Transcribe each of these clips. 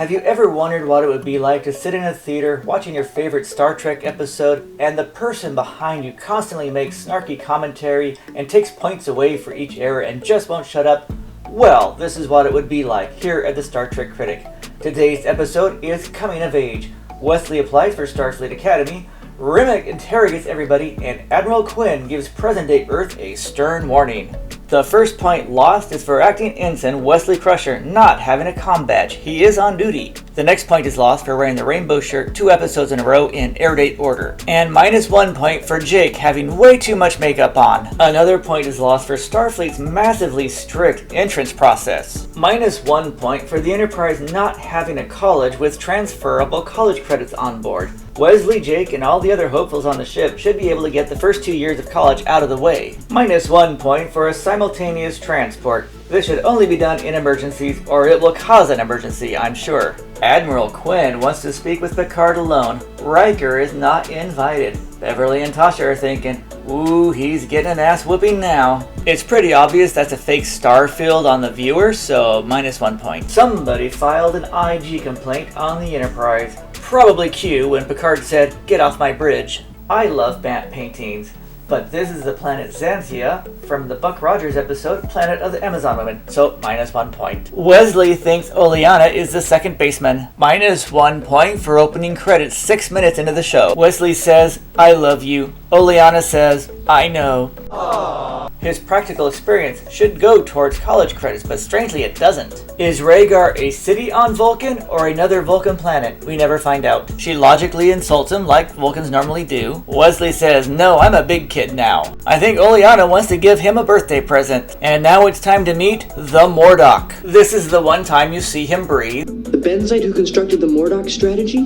Have you ever wondered what it would be like to sit in a theater watching your favorite Star Trek episode and the person behind you constantly makes snarky commentary and takes points away for each error and just won't shut up? Well, this is what it would be like here at the Star Trek Critic. Today's episode is Coming of Age. Wesley applies for Starfleet Academy, Remick interrogates everybody, and Admiral Quinn gives present-day Earth a stern warning. The first point lost is for acting ensign Wesley Crusher not having a comm badge. He is on duty. The next point is lost for wearing the rainbow shirt 2 episodes in a row in air date order. And -1 point for Jake having way too much makeup on. Another point is lost for Starfleet's massively strict entrance process. -1 point for the Enterprise not having a college with transferable college credits on board. Wesley, Jake, and all the other hopefuls on the ship should be able to get the first 2 years of college out of the way. -1 point for a simultaneous transport. This should only be done in emergencies, or it will cause an emergency, I'm sure. Admiral Quinn wants to speak with Picard alone. Riker is not invited. Beverly and Tasha are thinking, ooh, he's getting an ass whooping now. It's pretty obvious that's a fake star field on the viewer, so -1 point. Somebody filed an IG complaint on the Enterprise. Probably Q when Picard said, "Get off my bridge." I love Bant paintings, but this is the planet Xantia from the Buck Rogers episode, Planet of the Amazon Women, so -1 point. Wesley thinks Oleana is the second baseman. -1 point for opening credits 6 minutes into the show. Wesley says, "I love you." Oleana says, "I know." Aww. His practical experience should go towards college credits, but strangely it doesn't. Is Rhaegar a city on Vulcan or another Vulcan planet? We never find out. She logically insults him like Vulcans normally do. Wesley says, "No, I'm a big kid now." I think Oleana wants to give him a birthday present. And now it's time to meet the Mordock. This is the one time you see him breathe. The Benzite who constructed the Mordock strategy?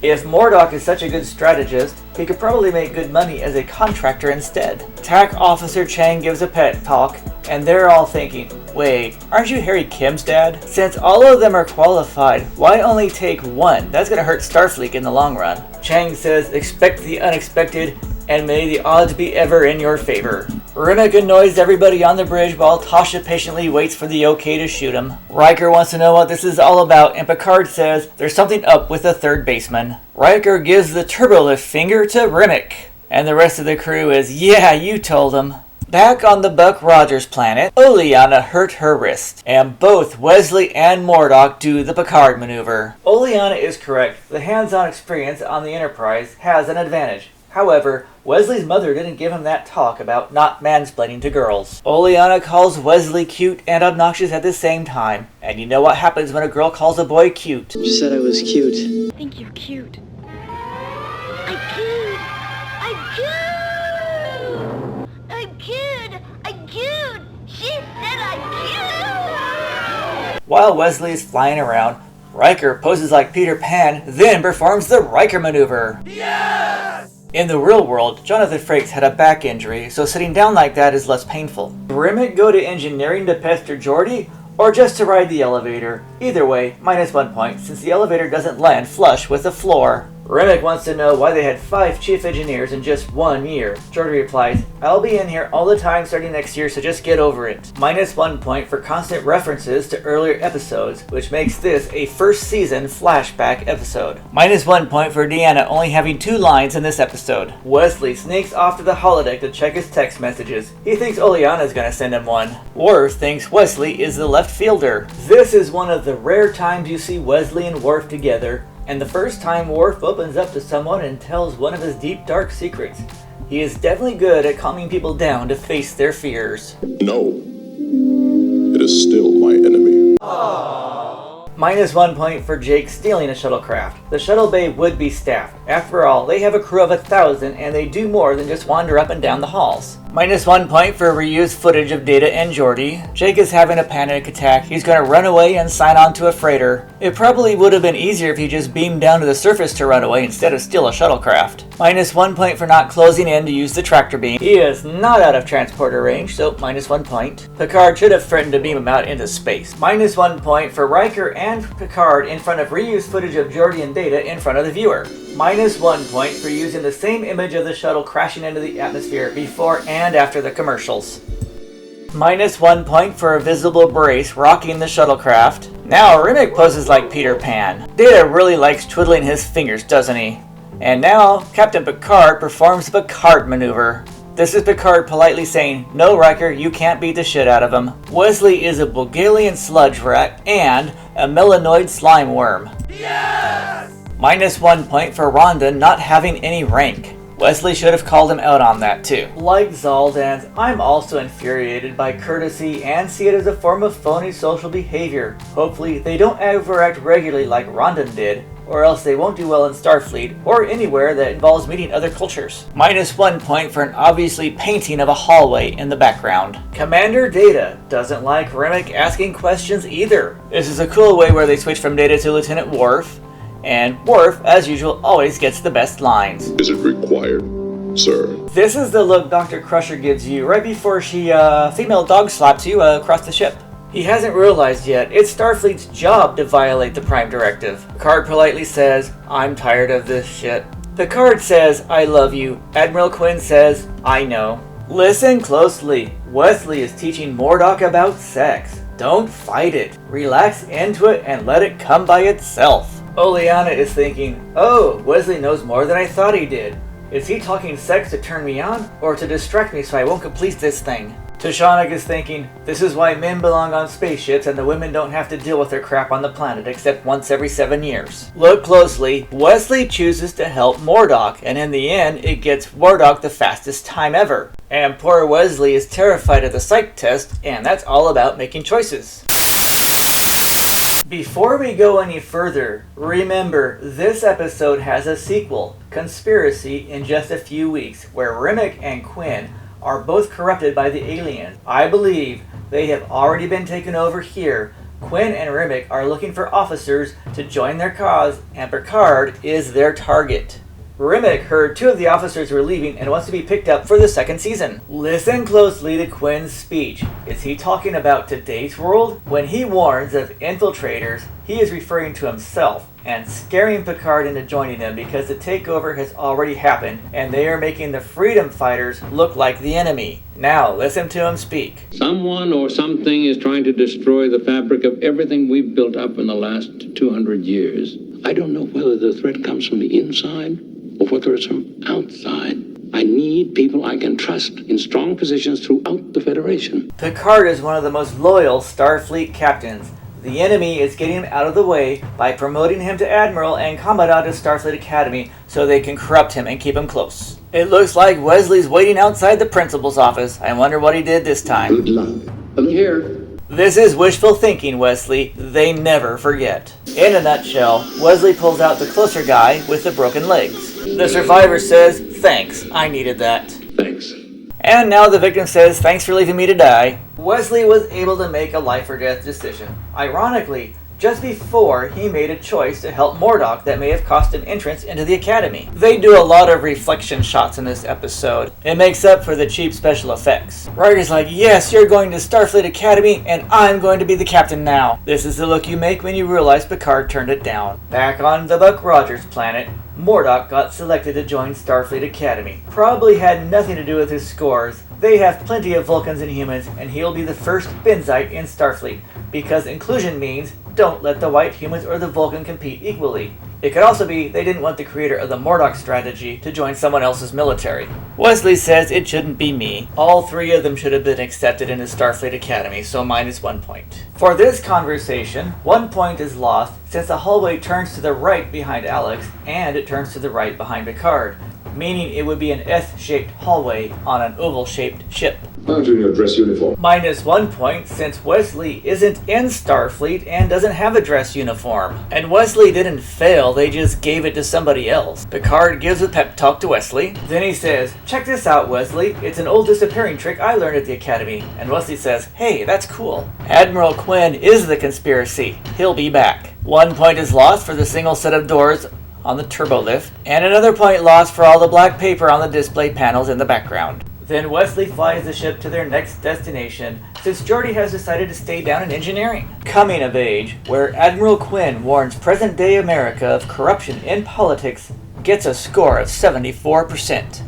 If Mordock is such a good strategist, he could probably make good money as a contractor instead. TAC Officer Chang gives a pep talk, and they're all thinking, wait, aren't you Harry Kim's dad? Since all of them are qualified, why only take one? That's gonna hurt Starfleet in the long run. Chang says, expect the unexpected, and may the odds be ever in your favor. Remick annoys everybody on the bridge while Tasha patiently waits for the okay to shoot him. Riker wants to know what this is all about, and Picard says there's something up with the third baseman. Riker gives the turbolift finger to Remick, and the rest of the crew is, yeah, you told him. Back on the Buck Rogers planet, Oleana hurt her wrist, and both Wesley and Mordock do the Picard maneuver. Oleana is correct. The hands-on experience on the Enterprise has an advantage. However, Wesley's mother didn't give him that talk about not mansplaining to girls. Oleana calls Wesley cute and obnoxious at the same time. And you know what happens when a girl calls a boy cute. You said I was cute. I think you're cute. I'm cute! I'm cute! I'm cute! I'm cute! She said I'm cute! While Wesley is flying around, Riker poses like Peter Pan, then performs the Riker maneuver. Yes! In the real world, Jonathan Frakes had a back injury, so sitting down like that is less painful. Remick go to engineering to pester Geordi, or just to ride the elevator? Either way, -1 point, since the elevator doesn't land flush with the floor. Remick wants to know why they had 5 chief engineers in just 1 year. Geordi replies, I'll be in here all the time starting next year, so just get over it. -1 point for constant references to earlier episodes, which makes this a first season flashback episode. -1 point for Deanna only having 2 lines in this episode. Wesley sneaks off to the holodeck to check his text messages. He thinks Oleana's gonna send him one. Worf thinks Wesley is the left fielder. This is one of the rare times you see Wesley and Worf together, and the first time Worf opens up to someone and tells one of his deep dark secrets. He is definitely good at calming people down to face their fears. No, it is still my enemy. -1 point for Jake stealing a shuttlecraft. The shuttle bay would be staffed. After all, they have a crew of 1,000 and they do more than just wander up and down the halls. -1 point for reused footage of Data and Geordi. Jake is having a panic attack. He's going to run away and sign on to a freighter. It probably would have been easier if he just beamed down to the surface to run away instead of steal a shuttlecraft. -1 point for not closing in to use the tractor beam. He is not out of transporter range, so -1 point. Picard should have threatened to beam him out into space. -1 point for Riker and Picard in front of reused footage of Geordi and Data in front of the viewer. -1 point for using the same image of the shuttle crashing into the atmosphere before and after the commercials. -1 point for a visible brace rocking the shuttlecraft. Now Remick poses like Peter Pan. Data really likes twiddling his fingers, doesn't he? And now Captain Picard performs the Picard maneuver. This is Picard politely saying, "No, Riker, you can't beat the shit out of him. Wesley is a Bulgarian sludge rat and a melanoid slime worm." Yes! -1 point for Rhonda not having any rank. Wesley should have called him out on that too. Like Zaldans, I'm also infuriated by courtesy and see it as a form of phony social behavior. Hopefully they don't overact regularly like Rondon did, or else they won't do well in Starfleet or anywhere that involves meeting other cultures. -1 point for an obviously painting of a hallway in the background. Commander Data doesn't like Remick asking questions either. This is a cool way where they switch from Data to Lieutenant Worf, and Worf, as usual, always gets the best lines. Is it required, sir? This is the look Dr. Crusher gives you right before she female dog slaps you across the ship. He hasn't realized yet it's Starfleet's job to violate the Prime Directive. Picard politely says, "I'm tired of this shit." Picard says, "I love you." Admiral Quinn says, "I know." Listen closely. Wesley is teaching Mordok about sex. Don't fight it. Relax into it and let it come by itself. Oleana is thinking, "Oh, Wesley knows more than I thought he did. Is he talking sex to turn me on, or to distract me so I won't complete this thing?" Tashanik is thinking, "This is why men belong on spaceships and the women don't have to deal with their crap on the planet except once every 7 years." Look closely. Wesley chooses to help Mordok, and in the end, it gets Mordok the fastest time ever. And poor Wesley is terrified of the psych test, and that's all about making choices. Before we go any further, remember this episode has a sequel, Conspiracy, in just a few weeks, where Remick and Quinn are both corrupted by the aliens. I believe they have already been taken over here. Quinn and Remick are looking for officers to join their cause, and Picard is their target. Remick heard 2 of the officers were leaving and wants to be picked up for the 2nd season. Listen closely to Quinn's speech. Is he talking about today's world? When he warns of infiltrators, he is referring to himself and scaring Picard into joining them because the takeover has already happened and they are making the freedom fighters look like the enemy. Now listen to him speak. Someone or something is trying to destroy the fabric of everything we've built up in the last 200 years. I don't know whether the threat comes from the inside or whether it's from outside. I need people I can trust in strong positions throughout the Federation. Picard is one of the most loyal Starfleet captains. The enemy is getting him out of the way by promoting him to Admiral and Commandant of Starfleet Academy so they can corrupt him and keep him close. It looks like Wesley's waiting outside the principal's office. I wonder what he did this time. Good luck. I'm here. This is wishful thinking, Wesley. They never forget. In a nutshell, Wesley pulls out the closer guy with the broken legs. The survivor says, "Thanks, I needed that." Thanks. And now the victim says, "Thanks for leaving me to die." Wesley was able to make a life or death decision. Ironically, just before he made a choice to help Mordok that may have cost him entrance into the Academy. They do a lot of reflection shots in this episode. It makes up for the cheap special effects. Riker's like, "Yes, you're going to Starfleet Academy, and I'm going to be the captain now." This is the look you make when you realize Picard turned it down. Back on the Buck Rogers planet, Mordok got selected to join Starfleet Academy. Probably had nothing to do with his scores. They have plenty of Vulcans and humans, and he'll be the first Benzite in Starfleet, because inclusion means don't let the white humans or the Vulcan compete equally. It could also be they didn't want the creator of the Mordok strategy to join someone else's military. Wesley says it shouldn't be me. All 3 of them should have been accepted into Starfleet Academy, so -1 point. For this conversation, 1 point is lost since the hallway turns to the right behind Alex and it turns to the right behind Picard, meaning it would be an S-shaped hallway on an oval-shaped ship. Aren't you in your dress uniform? -1 point since Wesley isn't in Starfleet and doesn't have a dress uniform. And Wesley didn't fail, they just gave it to somebody else. Picard gives a pep talk to Wesley. Then he says, "Check this out, Wesley. It's an old disappearing trick I learned at the Academy." And Wesley says, "Hey, that's cool." Admiral Quinn is the conspiracy. He'll be back. 1 point is lost for the single set of doors on the turbo lift, and another point lost for all the black paper on the display panels in the background. Then Wesley flies the ship to their next destination, since Geordi has decided to stay down in engineering. Coming of Age, where Admiral Quinn warns present-day America of corruption in politics, gets a score of 74%.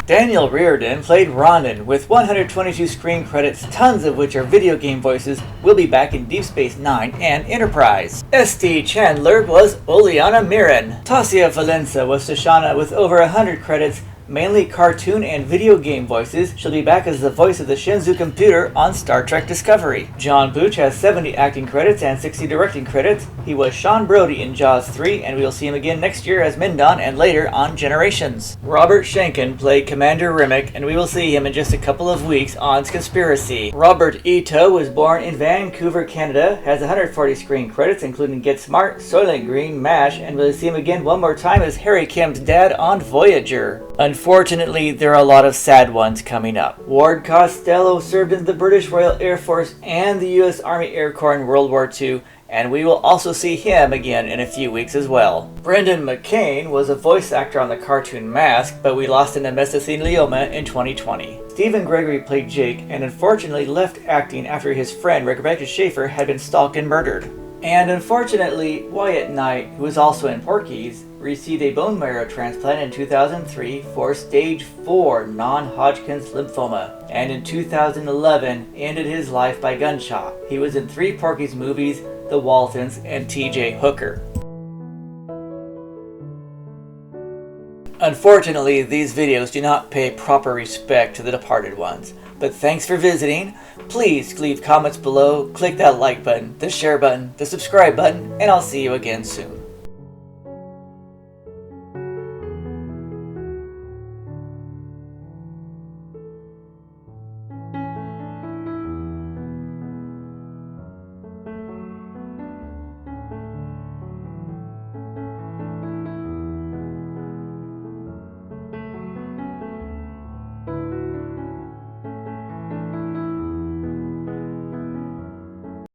Daniel Riordan played Ronan with 122 screen credits, tons of which are video game voices, will be back in Deep Space Nine and Enterprise. S.T. Chandler was Oleana Mirren. Tasia Valenza was Shoshana with over 100 credits, mainly cartoon and video game voices. She'll be back as the voice of the Shenzhou computer on Star Trek Discovery. John Booch has 70 acting credits and 60 directing credits. He was Sean Brody in Jaws 3, and we'll see him again next year as Mindon and later on Generations. Robert Schenken played Commander Rimmick, and we will see him in just a couple of weeks on Conspiracy. Robert Ito was born in Vancouver, Canada, has 140 screen credits including Get Smart, Soylent Green, MASH, and we'll see him again one more time as Harry Kim's dad on Voyager. Unfortunately, there are a lot of sad ones coming up. Ward Costello served in the British Royal Air Force and the U.S. Army Air Corps in World War II, and we will also see him again in a few weeks as well. Brendan McCain was a voice actor on the cartoon Mask, but we lost him to mesothelioma in 2020. Stephen Gregory played Jake, and unfortunately left acting after his friend Rebecca Schaefer had been stalked and murdered. And unfortunately, Wyatt Knight, who was also in Porky's, received a bone marrow transplant in 2003 for stage 4 non-Hodgkin's lymphoma, and in 2011 ended his life by gunshot. He was in 3 Porky's movies, The Waltons, and T.J. Hooker. Unfortunately, these videos do not pay proper respect to the departed ones. But thanks for visiting. Please leave comments below, click that like button, the share button, the subscribe button, and I'll see you again soon.